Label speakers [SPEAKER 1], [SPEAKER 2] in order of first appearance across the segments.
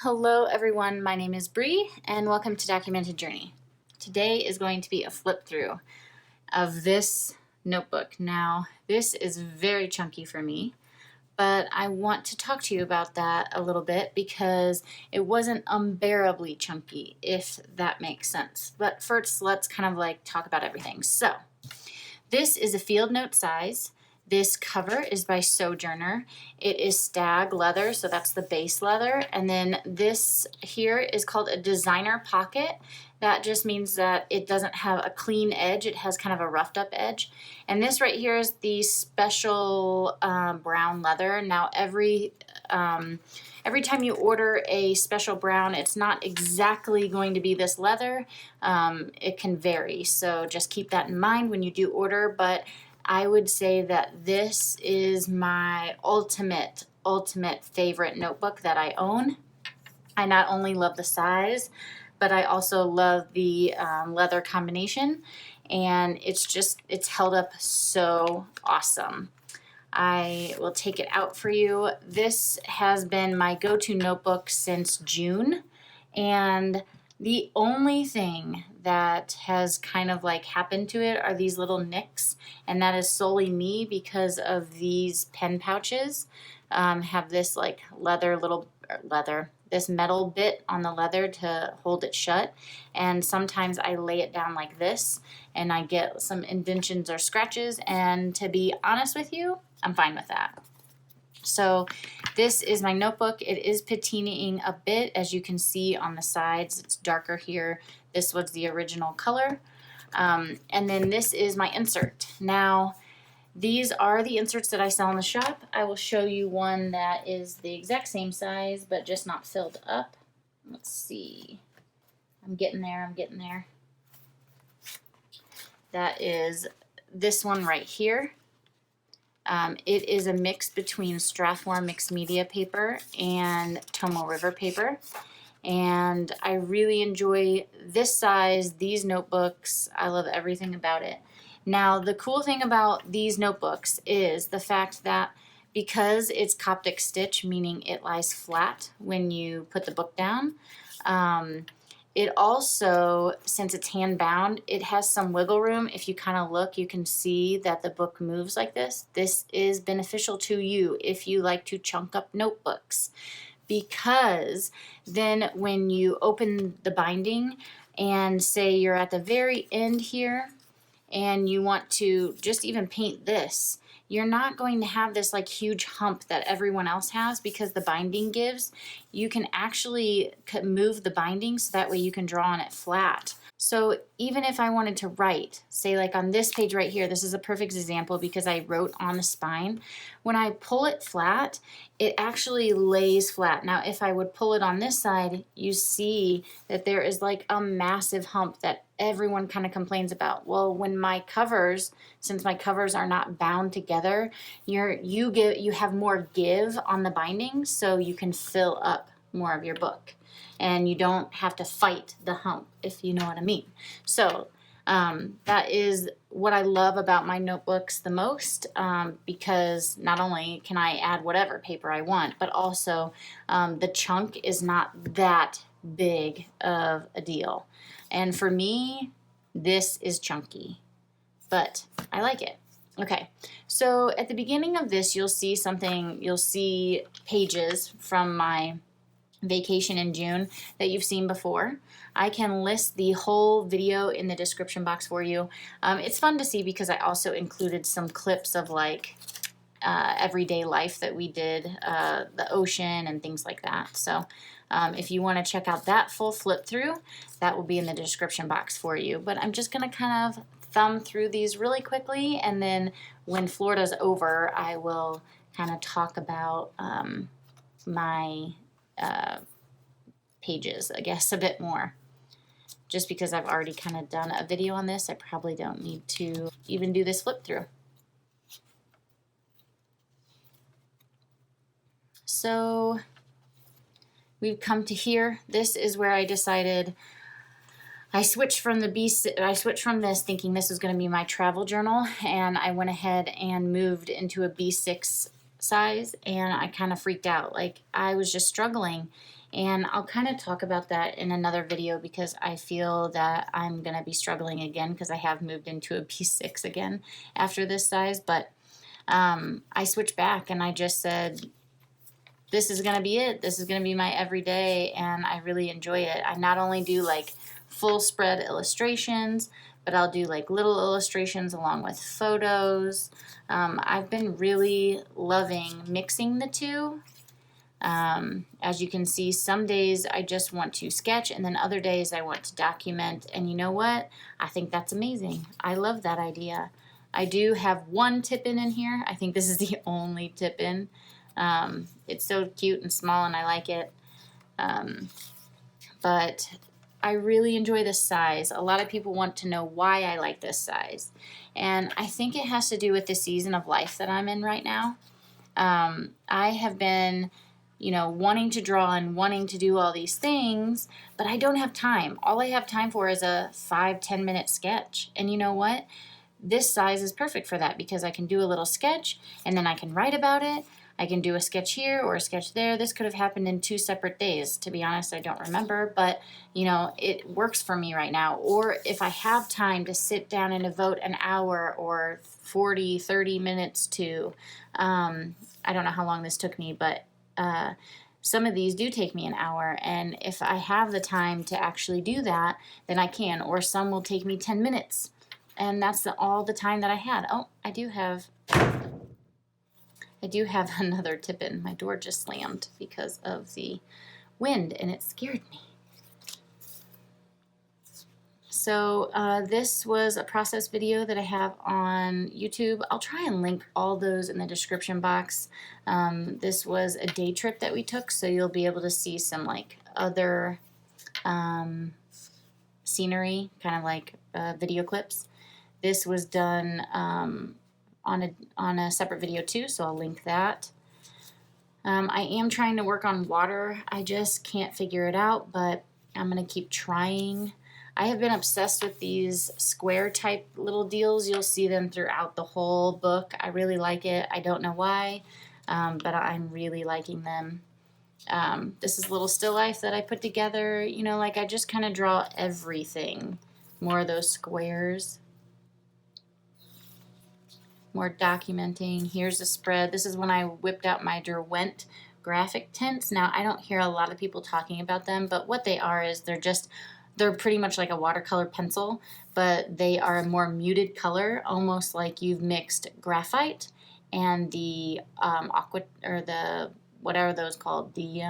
[SPEAKER 1] Hello everyone, my name is Bree and welcome to Documented Journey. Today is going to be a flip through of this notebook. Now, this is very chunky for me, but I want to talk to you about that a little bit because it wasn't unbearably chunky, if that makes sense. But first, let's kind of like talk about everything. So, this is a field note size. This cover is by Sojourner. It is stag leather, so that's the base leather. And then this here is called a designer pocket. That just means that it doesn't have a clean edge. It has kind of a roughed up edge. And this right here is the special brown leather. Now every time you order a special brown, it's not exactly going to be this leather. It can vary, so just keep that in mind when you do order. But I would say that this is my ultimate favorite notebook that I own. I not only love the size, but I also love the leather combination, and it's held up so awesome. I will take it out for you. This has been my go-to notebook since June, and the only thing that has kind of like happened to it are these little nicks, and that is solely me because of these pen pouches have this like this metal bit on the leather to hold it shut, and sometimes I lay it down like this and I get some indentions or scratches, and to be honest with you, I'm fine with that. So this is my notebook. It is patinaing a bit, as you can see on the sides. It's darker here. This was the original color. And then this is my insert. Now, these are the inserts that I sell in the shop. I will show you one that is the exact same size, but just not filled up. Let's see. I'm getting there. That is this one right here. It is a mix between Strathmore mixed media paper and Tomo River paper. And I really enjoy this size, these notebooks. I love everything about it. Now, the cool thing about these notebooks is the fact that because it's Coptic stitch, meaning it lies flat when you put the book down, it also, since it's hand bound, it has some wiggle room. If you kind of look, you can see that the book moves like this. This is beneficial to you if you like to chunk up notebooks, because then when you open the binding and say you're at the very end here and you want to just even paint this, you're not going to have this like huge hump that everyone else has because the binding gives. You can actually move the binding so that way you can draw on it flat. So even if I wanted to write, say like on this page right here, this is a perfect example because I wrote on the spine. When I pull it flat, it actually lays flat. Now, if I would pull it on this side, you see that there is like a massive hump that everyone kind of complains about. Well, when my covers, since my covers are not bound together, you have more give on the binding, so you can fill up more of your book. And you don't have to fight the hump, if you know what I mean. So that is what I love about my notebooks the most, because not only can I add whatever paper I want, but also the chunk is not that big of a deal. And for me, this is chunky, but I like it. Okay, so at the beginning of this, you'll see pages from my vacation in June that you've seen before. I can list the whole video in the description box for you. It's fun to see because I also included some clips of like everyday life that we did, the ocean and things like that. So if you want to check out that full flip through, that will be in the description box for you. But I'm just going to kind of thumb through these really quickly, and then when Florida's over, I will kind of talk about my pages, I guess, a bit more. Just because I've already kind of done a video on this, I probably don't need to even do this flip through. So we've come to here. This is where I decided I switched from this thinking this was going to be my travel journal, and I went ahead and moved into a B6 size, and I kind of freaked out. Like, I was just struggling. And I'll kind of talk about that in another video because I feel that I'm going to be struggling again because I have moved into a B6 again after this size. But I switched back and I just said, this is going to be it. This is going to be my everyday, and I really enjoy it. I not only do like full spread illustrations, but I'll do like little illustrations along with photos. I've been really loving mixing the two. As you can see, some days I just want to sketch, and then other days I want to document. And you know what? I think that's amazing. I love that idea. I do have one tip-in here. I think this is the only tip-in. It's so cute and small, and I like it. But I really enjoy this size. A lot of people want to know why I like this size. And I think it has to do with the season of life that I'm in right now. I have been, wanting to draw and wanting to do all these things, but I don't have time. All I have time for is a 5-10 minute sketch. And you know what? This size is perfect for that because I can do a little sketch and then I can write about it. I can do a sketch here or a sketch there. This could have happened in 2 separate days. To be honest, I don't remember, but it works for me right now. Or if I have time to sit down and devote an hour or 40, 30 minutes to, I don't know how long this took me, but some of these do take me an hour. And if I have the time to actually do that, then I can. Or some will take me 10 minutes. And that's all the time that I had. Oh, I do have another tip-in. My door just slammed because of the wind, and it scared me. So this was a process video that I have on YouTube. I'll try and link all those in the description box. This was a day trip that we took, so you'll be able to see some like other scenery, kind of like video clips. This was done on a separate video too, so I'll link that. I am trying to work on water. I just can't figure it out, but I'm going to keep trying. I have been obsessed with these square type little deals. You'll see them throughout the whole book. I really like it. I don't know why, but I'm really liking them. This is a little still life that I put together. I just kind of draw everything. More of those squares. More documenting. Here's a spread. This is when I whipped out my Derwent graphic tints. Now, I don't hear a lot of people talking about them, but what they are is they're pretty much like a watercolor pencil, but they are a more muted color, almost like you've mixed graphite and the aqua, or the, whatever those called, the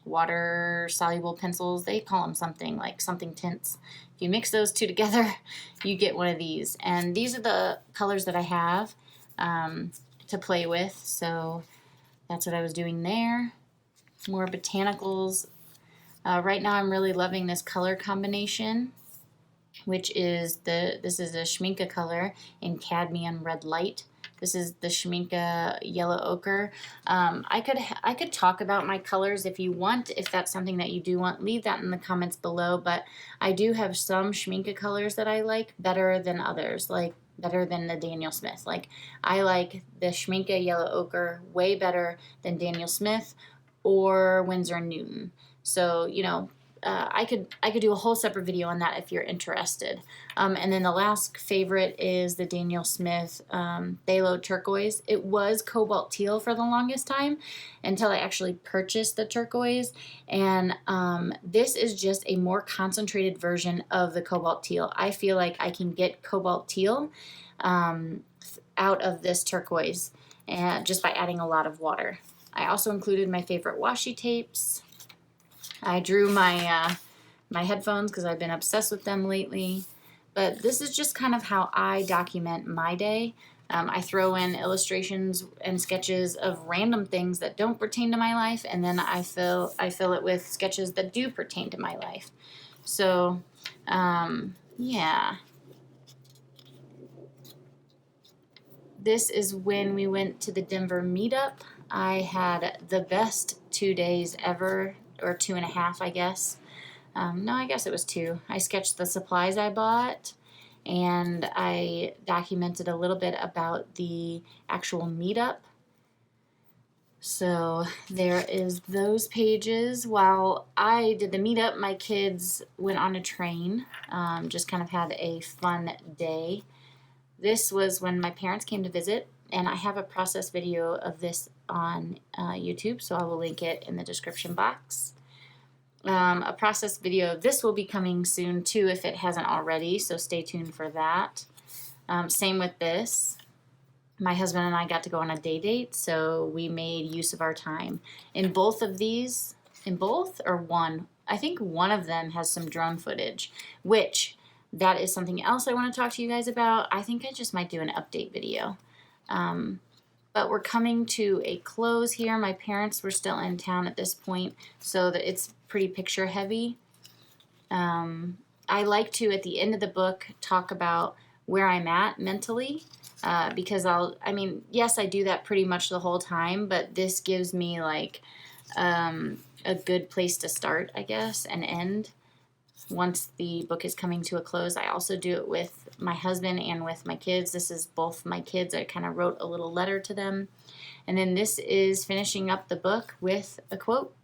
[SPEAKER 1] water soluble pencils. They call them something like something tints. If you mix those two together, you get one of these. And these are the colors that I have to play with. So that's what I was doing there. More botanicals. Right now I'm really loving this color combination, which is this is a Schmincke color in cadmium red light. This is the Schmincke yellow ochre. I could talk about my colors if you want. If that's something that you do want, leave that in the comments below. But I do have some Schmincke colors that I like better than others, like better than the Daniel Smith. Like, I like the Schmincke yellow ochre way better than Daniel Smith or Winsor & Newton. So, I could do a whole separate video on that if you're interested. And then the last favorite is the Daniel Smith Phthalo turquoise. It was cobalt teal for the longest time until I actually purchased the turquoise. And this is just a more concentrated version of the cobalt teal. I feel like I can get cobalt teal out of this turquoise and just by adding a lot of water. I also included my favorite washi tapes. I drew my headphones because I've been obsessed with them lately. But this is just kind of how I document my day. I throw in illustrations and sketches of random things that don't pertain to my life, and then I fill it with sketches that do pertain to my life. So, yeah. This is when we went to the Denver meetup. I had the best 2 days ever, or 2.5, I guess. No, I guess it was 2. I sketched the supplies I bought, and I documented a little bit about the actual meetup. So there is those pages. While I did the meetup, my kids went on a train, just kind of had a fun day. This was when my parents came to visit, and I have a process video of this on YouTube, so I will link it in the description box. A process video of this will be coming soon too if it hasn't already, so stay tuned for that. Same with this. My husband and I got to go on a day date, so we made use of our time. In both of these, in both or one, I think one of them has some drone footage, which that is something else I want to talk to you guys about. I think I just might do an update video. But we're coming to a close here. My parents were still in town at this point, so that it's pretty picture heavy. I like to, at the end of the book, talk about where I'm at mentally, because yes, I do that pretty much the whole time, but this gives me like a good place to start, I guess, and end. Once the book is coming to a close, I also do it with my husband and with my kids. This is both my kids. I kind of wrote a little letter to them. And then this is finishing up the book with a quote.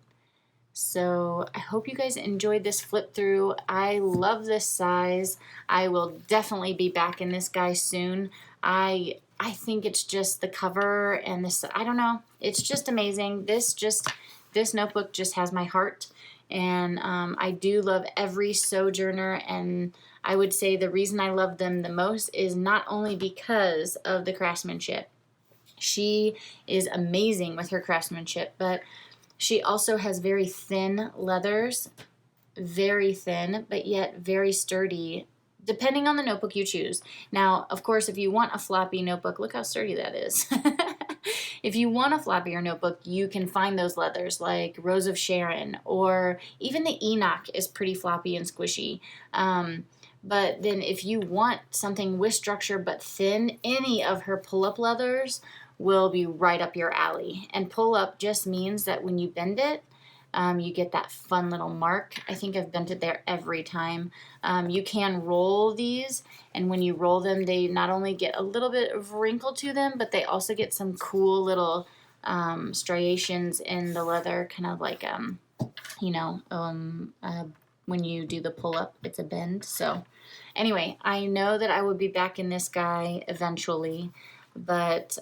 [SPEAKER 1] So I hope you guys enjoyed this flip through. I love this size. I will definitely be back in this guy soon. I think it's just the cover and this, I don't know. It's just amazing. This notebook just has my heart. And I do love every Sojourner, and I would say the reason I love them the most is not only because of the craftsmanship. She is amazing with her craftsmanship, but she also has very thin leathers, very thin, but yet very sturdy, depending on the notebook you choose. Now, of course, if you want a floppy notebook, look how sturdy that is. If you want a floppier notebook, you can find those leathers like Rose of Sharon, or even the Enoch is pretty floppy and squishy. But then if you want something with structure but thin, any of her pull-up leathers will be right up your alley. And pull-up just means that when you bend it, you get that fun little mark. I think I've bent it there every time. You can roll these, and when you roll them, they not only get a little bit of wrinkle to them, but they also get some cool little striations in the leather, kind of like, when you do the pull-up, it's a bend. So anyway, I know that I will be back in this guy eventually, but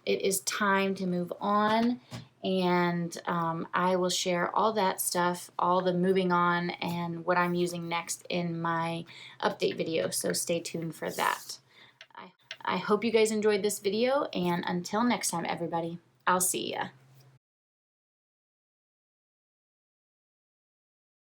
[SPEAKER 1] it is time to move on. And I will share all that stuff, all the moving on and what I'm using next in my update video, so stay tuned for that. I hope you guys enjoyed this video, and until next time, everybody, I'll see ya.